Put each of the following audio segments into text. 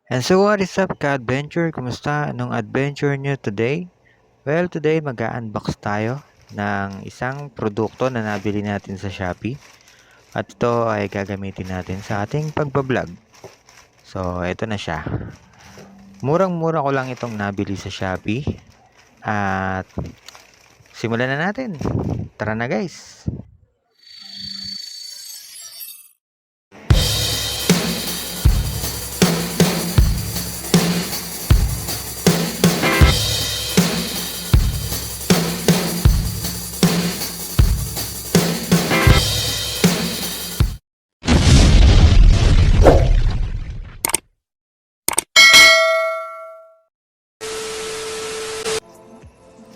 And so what is up ka-adventure? Kumusta? Anong adventure nyo today? Well, today mag-unbox tayo ng isang produkto na nabili natin sa Shopee. At ito ay gagamitin natin sa ating pagbablog. So, ito na siya. Murang-mura ko lang itong nabili sa Shopee. At simulan na natin. Tara na guys!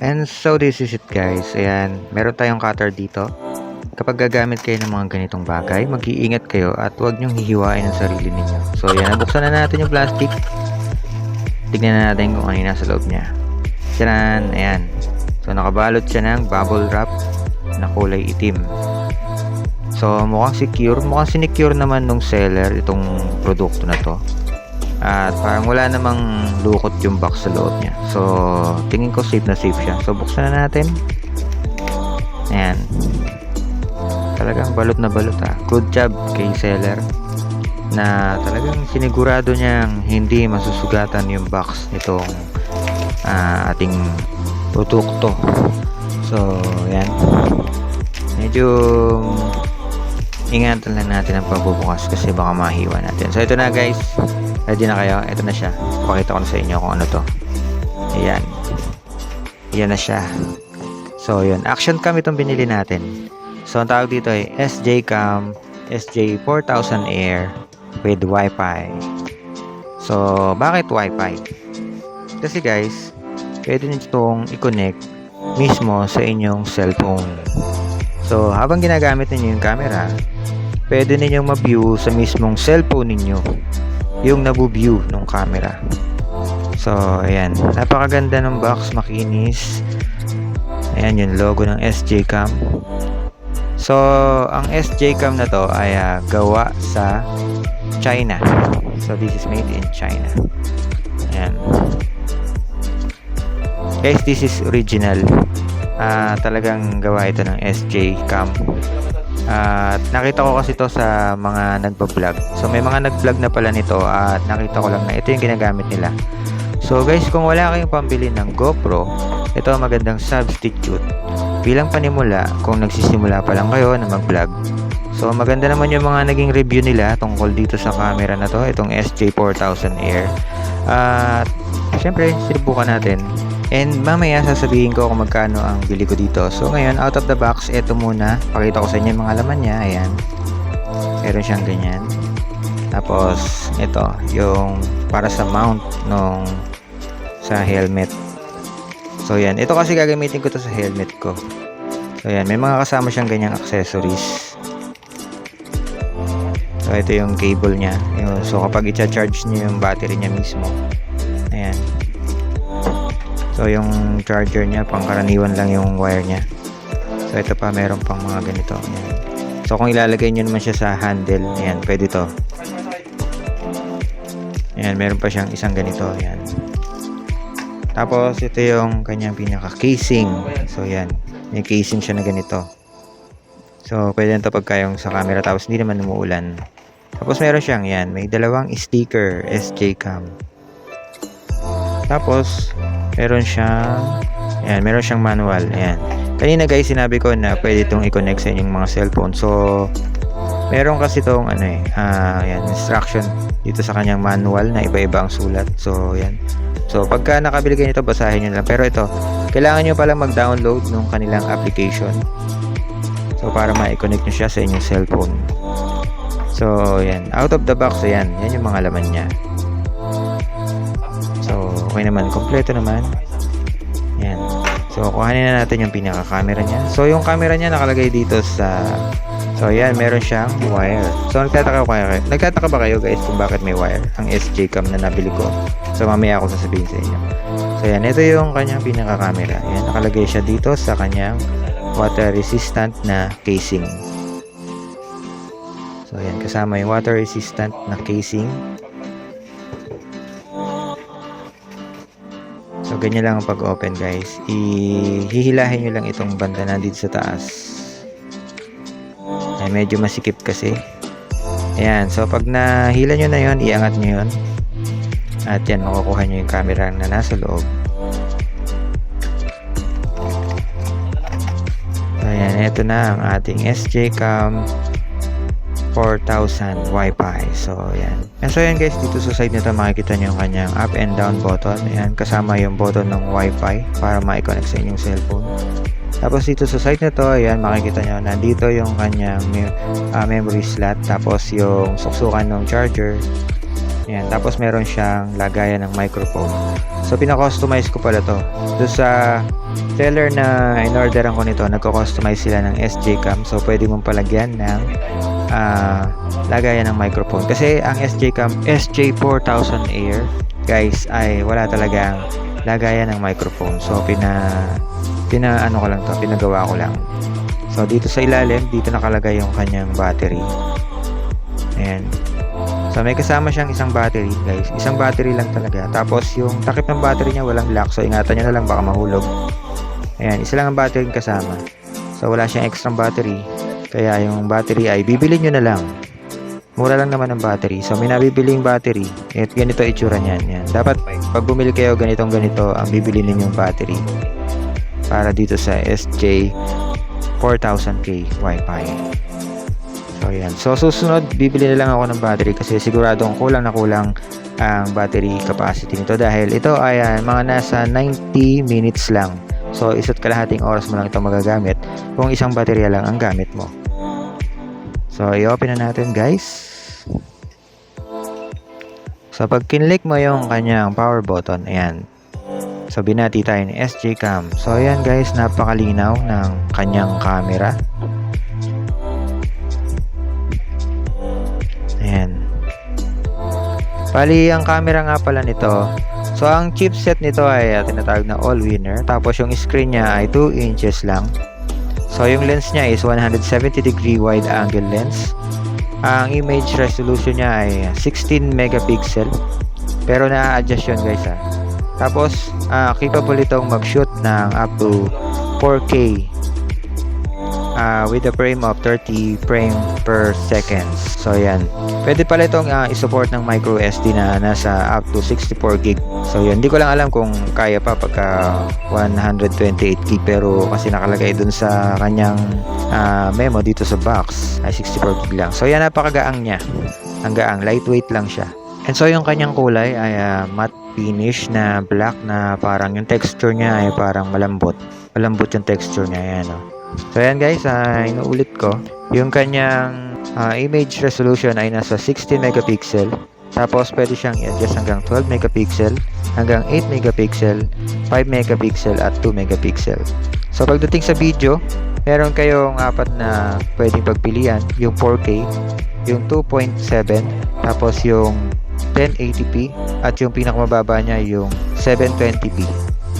And so this is it guys. Ayan, meron tayong cutter dito. Kapag gagamit kayo ng mga ganitong bagay, mag-iingat kayo at huwag nyong hihiwain ang sarili ninyo. So ayan, nabuksan na natin yung plastic. Tignan na natin kung ano yung nasa loob niya. Tiyan! Ayan. So nakabalot siya ng bubble wrap na kulay itim. So mukhang secure. Mukhang sinecure naman nung seller itong produkto na to. At parang wala namang lukot yung box sa loob niya. So, tingin ko safe na safe siya. So, buksan na natin. Ayan. Talagang balot na balot ha. Good job kay seller na talagang sinigurado niyang hindi masusugatan yung box nitong ating produkto. So, ayan. Medyo ingatan lang natin ang pagbubukas kasi baka mahiwa natin. So, ito na guys. Ready na kayo? Ito na siya. Pakita ko na sa inyo kung ano to. Ayan. Ayan na siya. So, yun. Action cam itong binili natin. So, ang tawag dito ay SJ Cam SJ4000 Air with Wi-Fi. So, bakit Wi-Fi? Kasi guys, pwede nyo itong i-connect mismo sa inyong cellphone. So, habang ginagamit ninyo yung camera, pwede ninyong ma-view sa mismong cellphone ninyo yung nabu-view ng camera. So, ayan. Napakaganda ng box, makinis. Ayan yung logo ng SJ Cam. So, ang SJ Cam na to ay gawa sa China. So, this is made in China. Ayan. Guys, this is original. Talagang gawa ito ng SJ Cam. At nakita ko kasi to sa mga nagba-vlog. So may mga nag-vlog na pala nito at nakita ko lang na ito yung ginagamit nila. So guys, kung wala kayong pambili ng GoPro, ito ang magandang substitute bilang panimula kung nagsisimula pa lang kayo na mag-vlog. So maganda naman yung mga naging review nila tungkol dito sa camera na to, itong SJ4000 Air. At syempre, sinubukan natin. And mamaya sasabihin ko kung magkano ang bili ko dito. So ngayon, out of the box, ito muna. Pakita ko sa inyo yung mga laman niya. Ayan. Meron siyang ganyan. Tapos, ito, yung para sa mount nung sa helmet. So yan. Ito kasi gagamitin ko to sa helmet ko. So yan. May mga kasama siyang ganyang accessories. So ito yung cable niya. So kapag i-charge niyo yung battery niya mismo. Ayan. So yung charger niya, pangkaraniwan lang yung wire niya. So ito pa, meron pang mga ganito. Ayan. So kung ilalagay nyo naman siya sa handle, ayan, pwede to. Ayan, meron pa siyang isang ganito. Ayan. Tapos ito yung kanyang pinaka casing. So ayan, may casing siya na ganito. So pwede na ito pagka yung sa camera tapos hindi naman umuulan. Tapos meron siyang, ayan, may dalawang sticker SJ Cam. Tapos meron siyang manual. Ayan. Kanina guys, sinabi ko na pwede itong i-connect sa inyong mga cellphone. So, meron kasi itong ayan, instruction dito sa kanyang manual na iba-iba ang sulat. So, ayan. So, pagka nakabili kayo nito, basahin nyo lang. Pero ito, kailangan nyo palang mag-download ng kanilang application. So, para ma-connect nyo siya sa inyong cellphone. So, ayan. Out of the box, ayan. Yan yung mga laman niya. Okay naman, kompleto naman. Yan. So, kuhanin na natin yung pinaka-camera niya. So, yung camera niya nakalagay dito sa... So, yan, meron siyang wire. So, nagtataka ba kayo guys kung bakit may wire? Ang SJ Cam na nabili ko. So, mamaya ako sasabihin sa inyo. So, yan, ito yung kanyang pinaka-camera. Yan, nakalagay siya dito sa kanyang water-resistant na casing. So, yan, kasama yung water-resistant na casing. So, ganyan lang ang pag-open guys. Hihilahin nyo lang itong banda na dito sa taas. Ay, medyo masikip kasi. Ayan. So, pag nahila nyo na yon, iangat nyo yon. At yan, makukuha nyo yung camera na nasa loob. So, ayan. Ito na ang ating SJ Cam 4000 Wi-Fi. So, ayan. And so, ayan guys, dito sa side nito makikita nyo yung kanyang up and down button. Ayan, kasama yung button ng Wi-Fi para ma-connect sa inyong cellphone. Tapos dito sa side nito, ayan, makikita nyo, nandito yung kanyang memory slot. Tapos yung suksukan ng charger. Ayan, tapos meron siyang lagayan ng microphone. So, pina-customize ko pala to. Doon sa seller na in-orderan ko nito, nagko-customize sila ng SJ Cam. So, pwede mong palagyan ng lagayan ng microphone. Kasi ang SJ Cam SJ4000 Air, guys, ay wala talagang lagayan ng microphone. So, ano ko lang to, pinagawa ko lang. So, dito sa ilalim, dito nakalagay yung kanyang battery. Ayan. So, may kasama siyang isang battery, guys. Isang battery lang talaga. Tapos, yung takip ng battery niya walang lock. So, ingatan nyo na lang, baka mahulog. Ayan, isa lang ang battery kasama. So, wala siyang extra battery. Kaya, yung battery ay bibili nyo na lang. Mura lang naman ang battery. So, may nabibiling battery. At ganito itsura niyan. Yan. Dapat, pag bumili kayo ganito, ang bibili ninyong battery. Para dito sa SJ 4000K Wi-Fi. So, yan. So, susunod, bibili na lang ako ng battery kasi siguradong kulang na kulang ang battery capacity nito dahil ito ay mga nasa 90 minutes lang. So, isa't kalahating oras mo lang ito magagamit kung isang baterya lang ang gamit mo. So, i-open na natin guys. So, pag kinlik mo yung kanyang power button, ayan. So, binati tayo ni SJ Cam. So, ayan guys, napakalinaw ng kanyang camera. Ayan. Bali, ang camera nga pala nito. So, ang chipset nito ay tinatawag na all-winner. Tapos, yung screen niya ay 2 inches lang. So, yung lens niya is 170-degree wide-angle lens. Ang image resolution niya ay 16 megapixel. Pero na-adjust yun guys ha. Tapos, capable itong mag-shoot ng up to 4K with a frame of 30 frame per seconds. So, yan. Pwede pala itong isupport ng micro SD na nasa up to 64 gig. So, yan. Hindi ko lang alam kung kaya pa pagka 128 gig. Pero kasi nakalagay dun sa kanyang memo dito sa box ay 64 gig lang. So, yan. Napakagaang niya. Ang gaang. Lightweight lang siya. And so, yung kanyang kulay ay matte finish na black na parang yung texture niya ay parang malambot. Malambot yung texture niya. Yan, oh. So, ayan guys, inuulit ko. Yung kanyang image resolution ay nasa 16 megapixel. Tapos, pwede siyang i-adjust hanggang 12 megapixel, hanggang 8 megapixel, 5 megapixel, at 2 megapixel. So, pagdating sa video, meron kayong apat na pwedeng pagpilian. Yung 4K, yung 2.7, tapos yung 1080p, at yung pinakamababa niya yung 720p.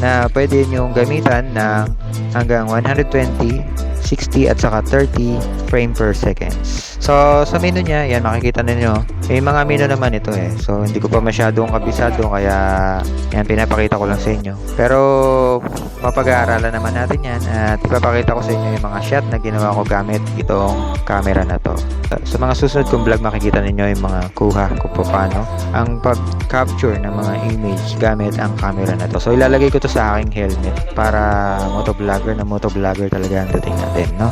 Na pwede nyong gamitan ng hanggang 120, 60 at saka 30 frame per seconds. So, sa menu niya, yan makikita ninyo. May mga menu naman ito eh. So, hindi ko pa masyadong kabisado kaya yan, pinapakita ko lang sa inyo. Pero, mapag-aaralan naman natin yan at ipapakita ko sa inyo yung mga shot na ginawa ko gamit itong camera na to. Sa mga susunod kong vlog, makikita ninyo yung mga kuha kung paano ang pag-capture ng mga image gamit ang camera na to. So, ilalagay ko to sa aking helmet para motovlogger talaga ang dating natin, no?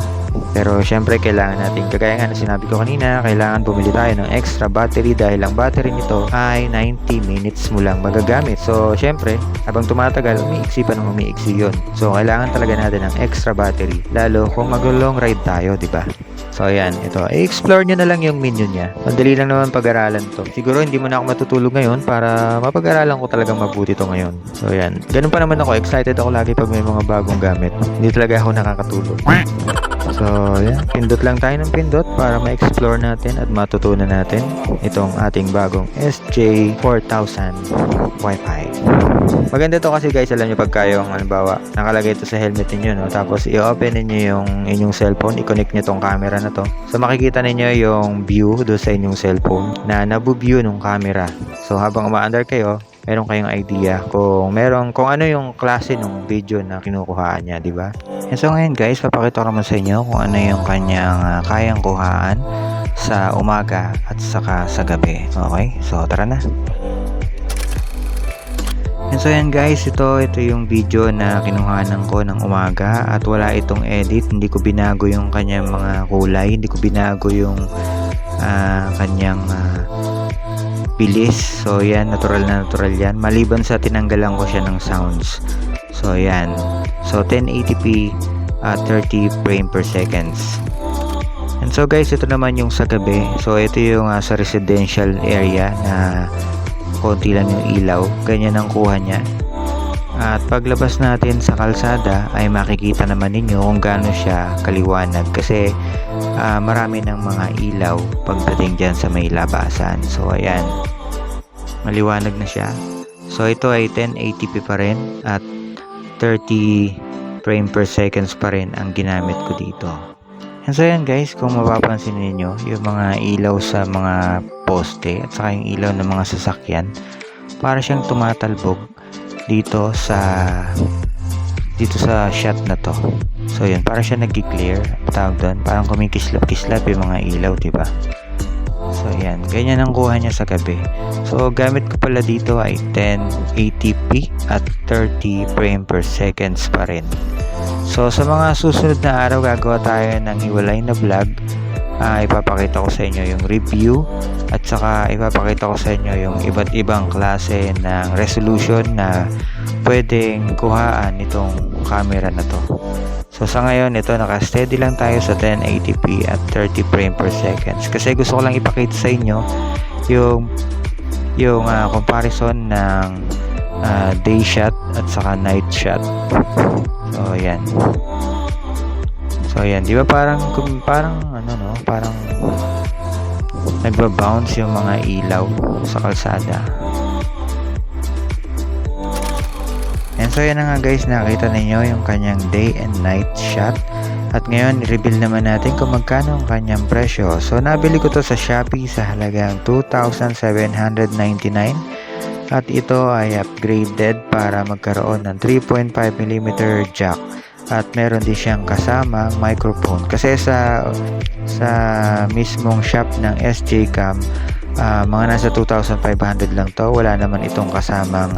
Pero syempre kailangan natin, kagaya nga na sinabi ko kanina, kailangan bumili tayo ng extra battery dahil ang battery nito ay 90 minutes mo lang magagamit. So syempre, habang tumatagal, umiiksi pa ng umiiksi yun. So kailangan talaga natin ng extra battery, lalo kung mag-long ride tayo, di ba? So ayan, ito, i-explore nyo na lang yung menu niya. Madali lang naman pag-aralan to. Siguro hindi mo na ako matutulog ngayon para mapag-aralan ko talagang mabuti to ngayon. So ayan, ganun pa naman ako, excited ako lagi pag may mga bagong gamit. Hindi talaga ako nakakatulog. So, yan. Pindot lang tayo ng pindot para ma-explore natin at matutunan natin itong ating bagong SJ4000 Wi-Fi. Maganda to kasi guys, alam nyo pagka yung halimbawa, nakalagay ito sa helmet niyo, no? Tapos i-open niyo yung inyong cellphone, i-connect niyo tong camera na to. So, makikita niyo yung view do sa inyong cellphone na nabu-view ng camera. So, habang umaandar kayo, meron kayong idea kung ano yung klase ng video na kinukuhaan niya, di ba? And so ngayon guys, papakita ko naman sa inyo kung ano yung kanyang kayang kuhaan sa umaga at saka sa gabi. Okay? So tara na. And so yan guys, ito yung video na kinuhanan ko ng umaga at wala itong edit. Hindi ko binago yung kanyang mga kulay, hindi ko binago yung kanyang bilis. So yan, natural na natural yan. Maliban sa tinanggalan ko siya ng sounds. So yan. So 1080p 30 frame per seconds. And so guys, ito naman yung sa gabi. So ito yung sa residential area na konti lang yung ilaw. Ganyan ang kuha niya. At paglabas natin sa kalsada ay makikita naman ninyo kung gaano siya kaliwanag kasi marami ng mga ilaw pagdating dyan sa may labasan. So ayan, maliwanag na siya. So ito ay 1080p pa rin at 30 frame per seconds pa rin ang ginamit ko dito. And so yan guys, kung mapapansin niyo yung mga ilaw sa mga poste at saka yung ilaw ng mga sasakyan, para siyang tumatalbog dito sa shot na to. So yun, para siya nag-clear, tawag doon, parang kumikislap-kislap yung mga ilaw, diba? So yan, ganyan ang kuha niya sa gabi. So gamit ko pala dito ay 1080p at 30 frame per seconds pa rin. So sa mga susunod na araw gagawa tayo ng hiwalay na vlog. Ipapakita ko sa inyo yung review at saka ipapakita ko sa inyo yung iba't ibang klase ng resolution na pwedeng kuhaan itong camera na to. So sa ngayon ito naka-steady lang tayo sa 1080p at 30 frame per seconds kasi gusto ko lang ipakita sa inyo yung comparison ng day shot at saka night shot. So ayan. So ayan, 'di ba parang nagba-bounce yung mga ilaw sa kalsada. And so yan na nga guys, nakita ninyo yung kanyang day and night shot. At ngayon, i-reveal naman natin kung magkano ang kanyang presyo. So nabili ko to sa Shopee sa halagang 2,799. At ito ay upgraded para magkaroon ng 3.5mm jack. At meron din siyang kasamang microphone. Kasi sa mismong shop ng SJ Cam, mga nasa 2,500 lang to. Wala naman itong kasamang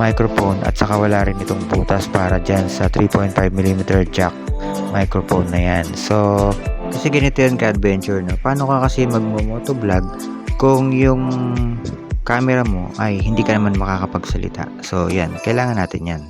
microphone at saka wala rin itong butas para dyan sa 3.5mm jack microphone na yan. So, kasi ganito yan ka-adventure, no? Paano ka kasi mag-motovlog kung yung camera mo ay hindi ka naman makakapagsalita? So yan, kailangan natin yan.